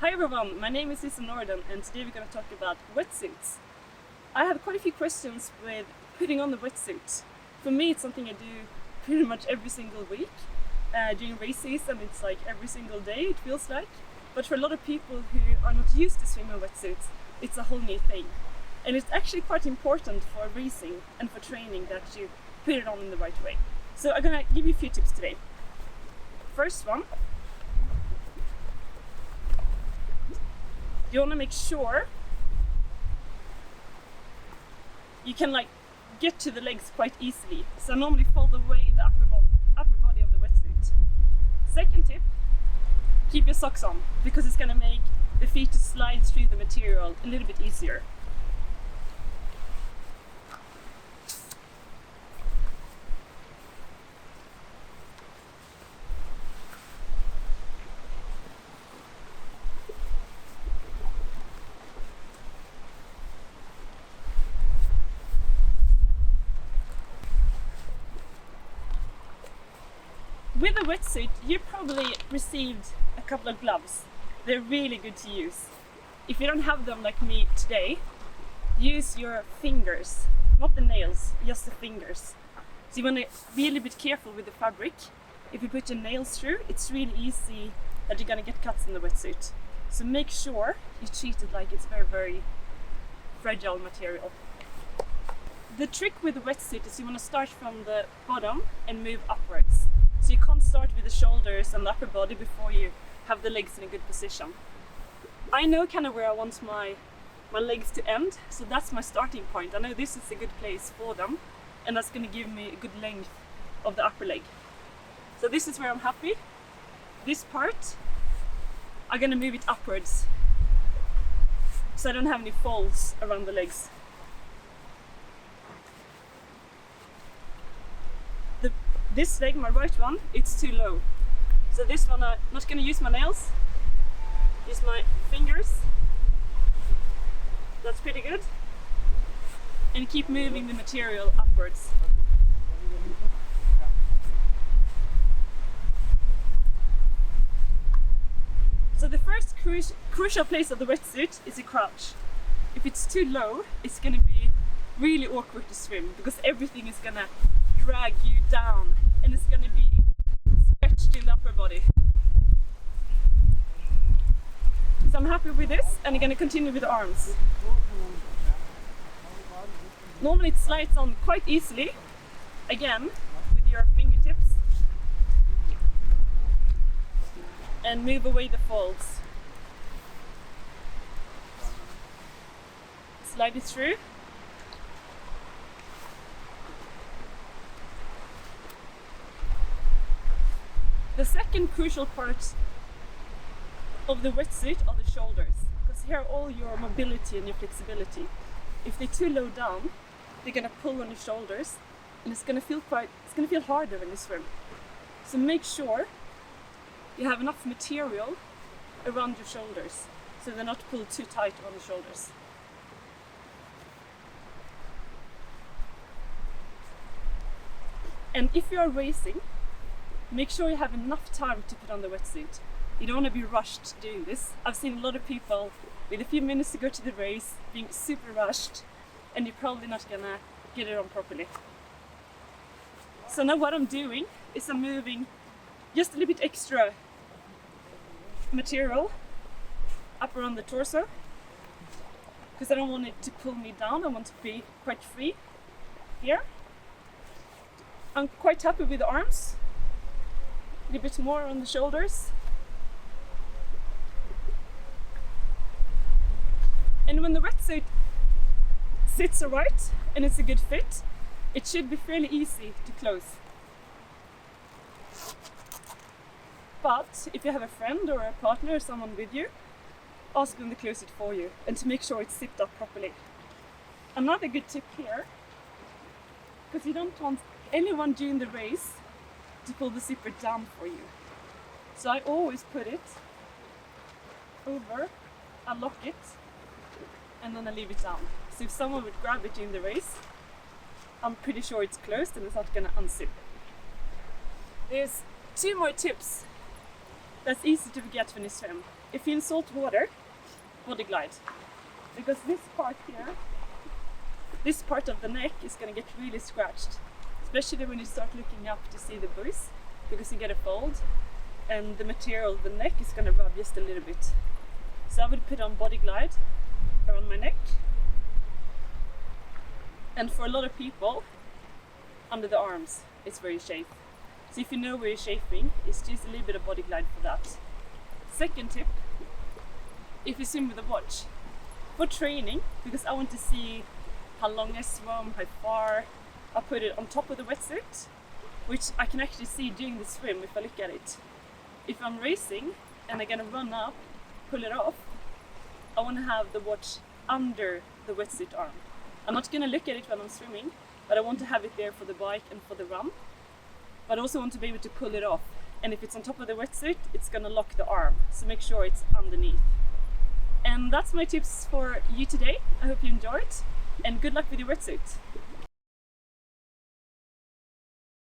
Hi everyone, my name is Lisa Norden and today we're going to talk about wetsuits. I have quite a few questions with putting on the wetsuit. For me it's something I do pretty much every single week. During race season it's like every single day it feels like. But for a lot of people who are not used to swimming wetsuits, it's a whole new thing. And it's actually quite important for racing and for training that you put it on in the right way. So I'm going to give you a few tips today. First one, you want to make sure you can get to the legs quite easily. So normally fold away the upper body of the wetsuit. Second tip, keep your socks on because it's going to make the feet to slide through the material a little bit easier. With a wetsuit, you probably received a couple of gloves. They're really good to use. If you don't have them like me today, use your fingers, not the nails, just the fingers. So you want to be a little bit careful with the fabric. If you put your nails through, it's really easy that you're going to get cuts in the wetsuit. So make sure you treat it like it's very, very fragile material. The trick with the wetsuit is you want to start from the bottom and move upwards. So you can't start with the shoulders and the upper body before you have the legs in a good position. I know kind of where I want my legs to end, so that's my starting point. I know this is a good place for them, and that's going to give me a good length of the upper leg. So this is where I'm happy. This part, I'm going to move it upwards, so I don't have any folds around the legs. This leg, my right one, it's too low. So this one I'm not going to use my nails, use my fingers. That's pretty good. And keep moving the material upwards. So the first crucial place of the wetsuit is the crouch. If it's too low, it's going to be really awkward to swim because everything is going to drag you down and it's going to be stretched in the upper body. So I'm happy with this and I'm going to continue with the arms. Normally it slides on quite easily, again with your fingertips, and move away the folds. Slide it through. The second crucial part of the wetsuit are the shoulders, because here are all your mobility and your flexibility. If they're too low down, they're going to pull on your shoulders, and it's going to feel harder when you swim. So make sure you have enough material around your shoulders, so they're not pulled too tight on the shoulders. And if you are racing, make sure you have enough time to put on the wetsuit. You don't want to be rushed doing this. I've seen a lot of people with a few minutes to go to the race being super rushed, and you're probably not gonna get it on properly. So now what I'm doing is I'm moving just a little bit extra material up around the torso, because I don't want it to pull me down. I want to be quite free here. I'm quite happy with the arms. A little bit more on the shoulders. And when the wetsuit sits alright and it's a good fit, it should be fairly easy to close. But if you have a friend or a partner or someone with you, ask them to close it for you and to make sure it's zipped up properly. Another good tip here, because you don't want anyone during the race to pull the zipper down for you. So I always put it over, I lock it, and then I leave it down. So if someone would grab it during the race, I'm pretty sure it's closed and it's not going to unzip. There's two more tips that's easy to forget when you swim. if you're in salt water, body glide. Because this part here, this part of the neck is going to get really scratched, especially when you start looking up to see the buoys, because you get a fold and the material of the neck is going to rub just a little bit. So I would put on body glide around my neck, and for a lot of people, under the arms it's very safe. So if you know where you're chafing, it's just a little bit of body glide for that. Second tip, if you swim with a watch, for training, because I want to see how long I swim, how far, I put it on top of the wetsuit, which I can actually see during the swim if I look at it. If I'm racing and I'm gonna run up, pull it off, I want to have the watch under the wetsuit arm. I'm not gonna look at it when I'm swimming, but I want to have it there for the bike and for the run. But I also want to be able to pull it off. And if it's on top of the wetsuit, it's gonna lock the arm. So make sure it's underneath. And that's my tips for you today. I hope you enjoyed, and good luck with your wetsuit.